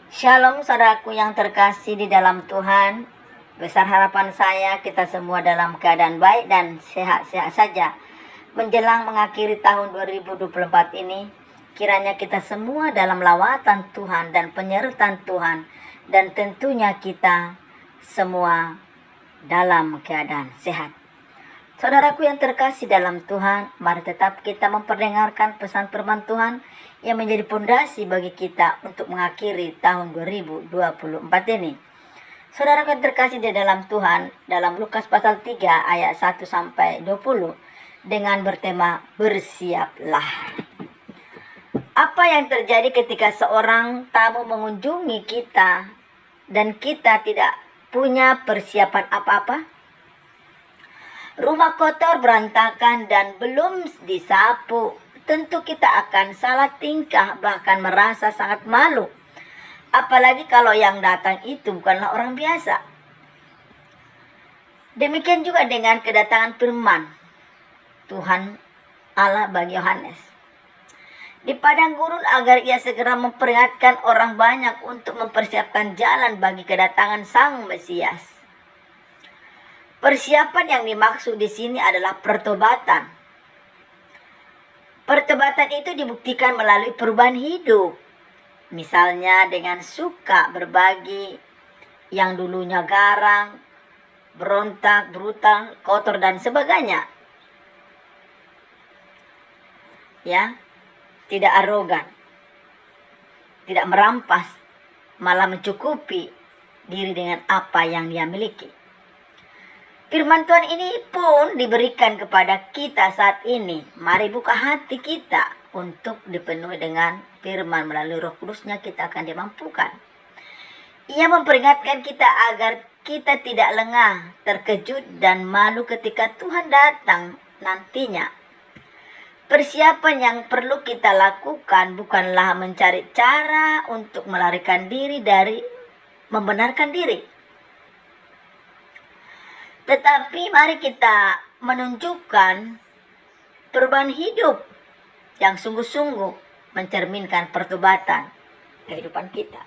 Shalom saudaraku yang terkasih di dalam Tuhan. Besar harapan saya kita semua dalam keadaan baik dan sehat-sehat saja. Menjelang mengakhiri tahun 2024 ini, kiranya kita semua dalam lawatan Tuhan dan penyertaan Tuhan. Dan tentunya kita semua dalam keadaan sehat. Saudaraku yang terkasih dalam Tuhan, mari tetap kita memperdengarkan pesan firman Tuhan yang menjadi pondasi bagi kita untuk mengakhiri tahun 2024 ini. Saudaraku yang terkasih di dalam Tuhan, dalam Lukas pasal 3 ayat 1 sampai 20 dengan bertema bersiaplah. Apa yang terjadi ketika seorang tamu mengunjungi kita dan kita tidak punya persiapan apa-apa? Rumah kotor, berantakan, dan belum disapu. Tentu kita akan salah tingkah, bahkan merasa sangat malu. Apalagi kalau yang datang itu bukanlah orang biasa. Demikian juga dengan kedatangan firman Tuhan Allah bagi Yohanes di padang gurun agar ia segera memperingatkan orang banyak untuk mempersiapkan jalan bagi kedatangan Sang Mesias. Persiapan yang dimaksud di sini adalah pertobatan. Pertobatan itu dibuktikan melalui perubahan hidup. Misalnya dengan suka berbagi, yang dulunya garang, berontak, brutal, kotor, dan sebagainya. Ya, tidak arogan, tidak merampas, malah mencukupi diri dengan apa yang dia miliki. Firman Tuhan ini pun diberikan kepada kita saat ini. Mari buka hati kita untuk dipenuhi dengan firman. Melalui Roh Kudus-Nya kita akan dimampukan. Ia memperingatkan kita agar kita tidak lengah, terkejut, dan malu ketika Tuhan datang nantinya. Persiapan yang perlu kita lakukan bukanlah mencari cara untuk melarikan diri dari membenarkan diri. Tetapi mari kita menunjukkan perubahan hidup yang sungguh-sungguh mencerminkan pertobatan kehidupan kita.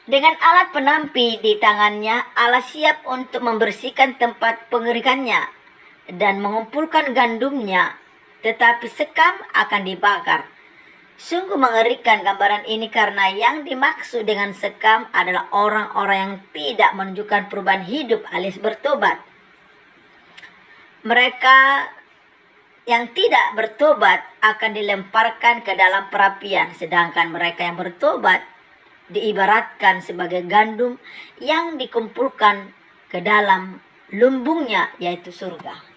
Dengan alat penampi di tangannya, Allah siap untuk membersihkan tempat pengeringannya dan mengumpulkan gandumnya, tetapi sekam akan dibakar. Sungguh mengerikan gambaran ini karena yang dimaksud dengan sekam adalah orang-orang yang tidak menunjukkan perubahan hidup alias bertobat. Mereka yang tidak bertobat akan dilemparkan ke dalam perapian, sedangkan mereka yang bertobat diibaratkan sebagai gandum yang dikumpulkan ke dalam lumbungnya, yaitu surga.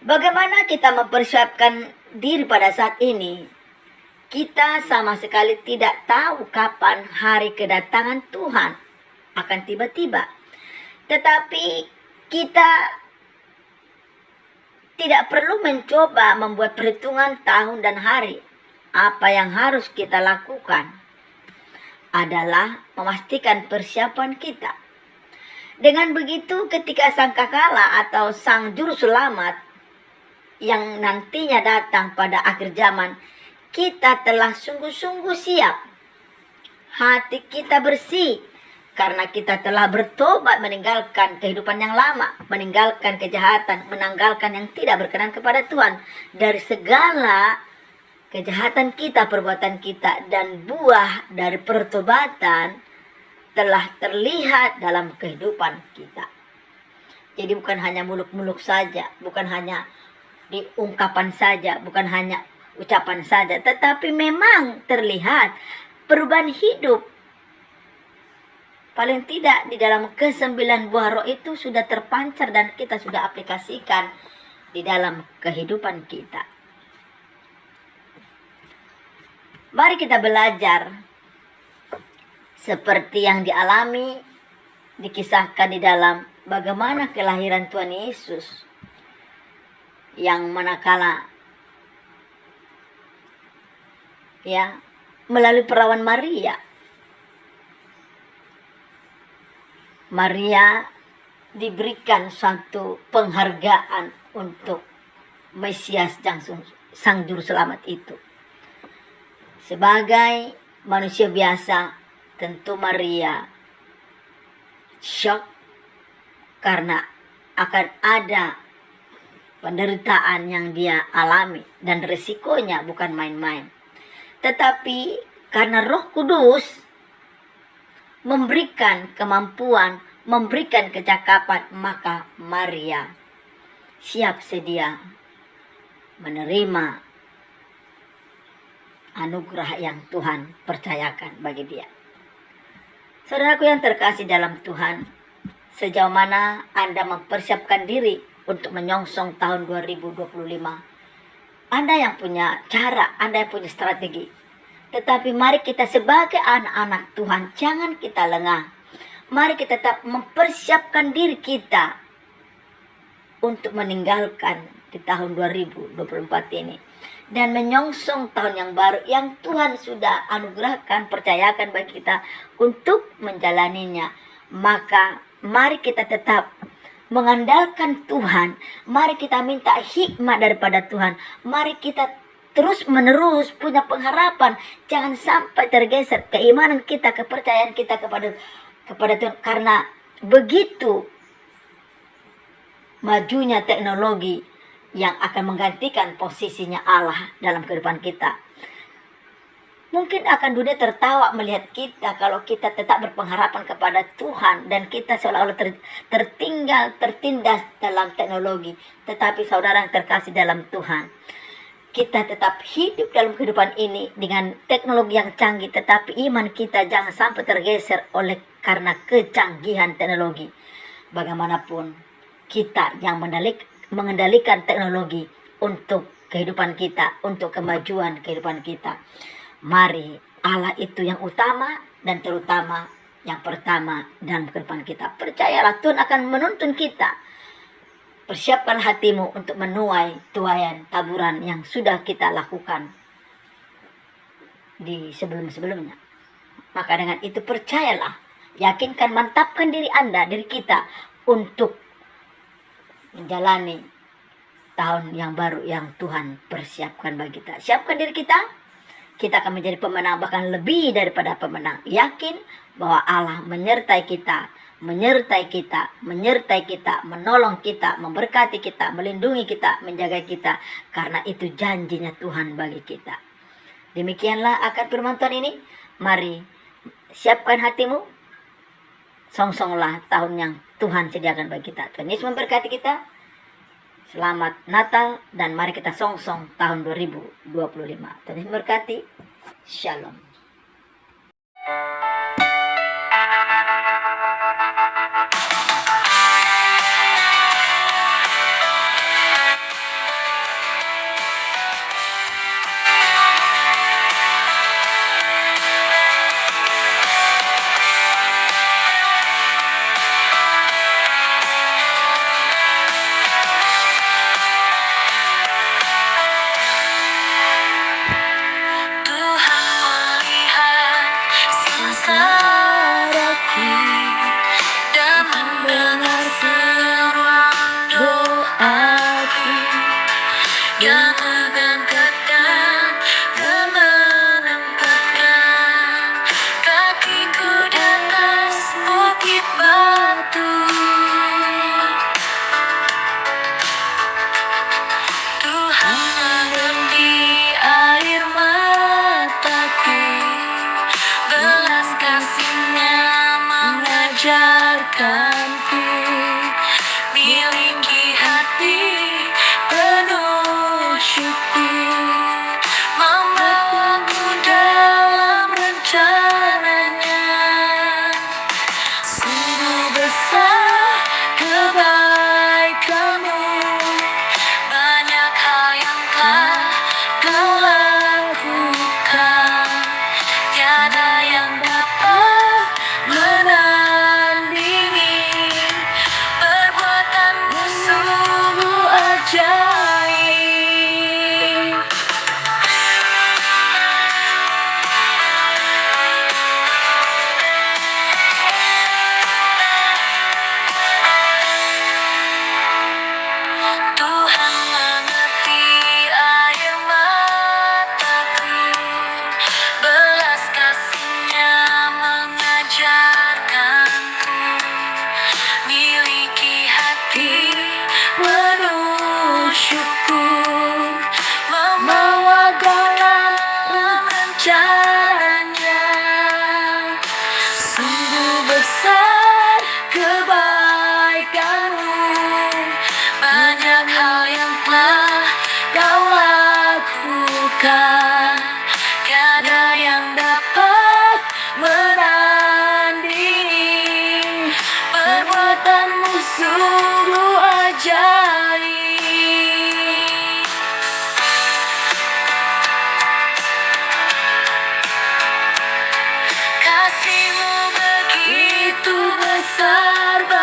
Bagaimana kita mempersiapkan diri pada saat ini? Kita sama sekali tidak tahu kapan hari kedatangan Tuhan akan tiba-tiba. Tetapi kita tidak perlu mencoba membuat perhitungan tahun dan hari. Apa yang harus kita lakukan adalah memastikan persiapan kita. Dengan begitu, ketika sangkakala atau sang juru selamat yang nantinya datang pada akhir zaman, kita telah sungguh-sungguh siap. Hati kita bersih karena kita telah bertobat, meninggalkan kehidupan yang lama, meninggalkan kejahatan, menanggalkan yang tidak berkenan kepada Tuhan. Dari segala kejahatan kita, perbuatan kita, dan buah dari pertobatan telah terlihat dalam kehidupan kita. Jadi bukan hanya muluk-muluk saja, bukan hanya diungkapan saja, bukan hanya ucapan saja, tetapi memang terlihat perubahan hidup. Paling tidak di dalam ke-9 buah roh itu sudah terpancar dan kita sudah aplikasikan di dalam kehidupan kita. Mari kita belajar seperti yang dialami, dikisahkan di dalam bagaimana kelahiran Tuhan Yesus, yang manakala melalui perawan Maria diberikan suatu penghargaan untuk Mesias sang juru selamat itu sebagai manusia biasa, tentu Maria shock karena akan ada penderitaan yang dia alami dan resikonya bukan main-main. Tetapi karena Roh Kudus memberikan kemampuan, memberikan kecakapan, maka Maria siap sedia menerima anugerah yang Tuhan percayakan bagi dia. Saudaraku yang terkasih dalam Tuhan, sejauh mana Anda mempersiapkan diri untuk menyongsong tahun 2025? Anda yang punya cara, Anda yang punya strategi. Tetapi mari kita sebagai anak-anak Tuhan, jangan kita lengah. Mari kita tetap mempersiapkan diri kita untuk meninggalkan di tahun 2024 ini. Dan menyongsong tahun yang baru yang Tuhan sudah anugerahkan, percayakan bagi kita untuk menjalaninya. Maka mari kita tetap mengandalkan Tuhan. Mari kita minta hikmat daripada Tuhan. Mari kita terus menerus punya pengharapan. Jangan sampai tergeser keimanan kita, kepercayaan kita kepada Tuhan. Karena begitu majunya teknologi yang akan menggantikan posisinya Allah dalam kehidupan kita. Mungkin akan dunia tertawa melihat kita kalau kita tetap berpengharapan kepada Tuhan dan kita seolah-olah tertinggal, tertindas dalam teknologi. Tetapi saudara yang terkasih dalam Tuhan, kita tetap hidup dalam kehidupan ini dengan teknologi yang canggih, tetapi iman kita jangan sampai tergeser oleh karena kecanggihan teknologi. Bagaimanapun kita yang mengendalikan teknologi untuk kehidupan kita, untuk kemajuan kehidupan kita. Mari Allah itu yang utama dan terutama, yang pertama dalam kehidupan kita. Percayalah Tuhan akan menuntun kita. Persiapkan hatimu untuk menuai tuaian taburan yang sudah kita lakukan di sebelum-sebelumnya. Maka dengan itu percayalah, yakinkan, mantapkan diri Anda, diri kita untuk menjalani tahun yang baru yang Tuhan persiapkan bagi kita. Siapkan diri kita, kita akan menjadi pemenang, bahkan lebih daripada pemenang. Yakin bahwa Allah menyertai kita, menolong kita, memberkati kita, melindungi kita, menjaga kita. Karena itu janjinya Tuhan bagi kita. Demikianlah akan firman Tuhan ini. Mari siapkan hatimu, songsonglah tahun yang Tuhan sediakan bagi kita. Tuhan Yesus memberkati kita. Selamat Natal dan mari kita songsong tahun 2025. Tuhan Yesus memberkati. Shalom. Mengajarkanku miliki hati penuh syukur, membawaku dalam rencananya. Sungguh besar kebaikanmu, banyak hal yang telah kau lakukan, tiada yang dapat menandingi. besar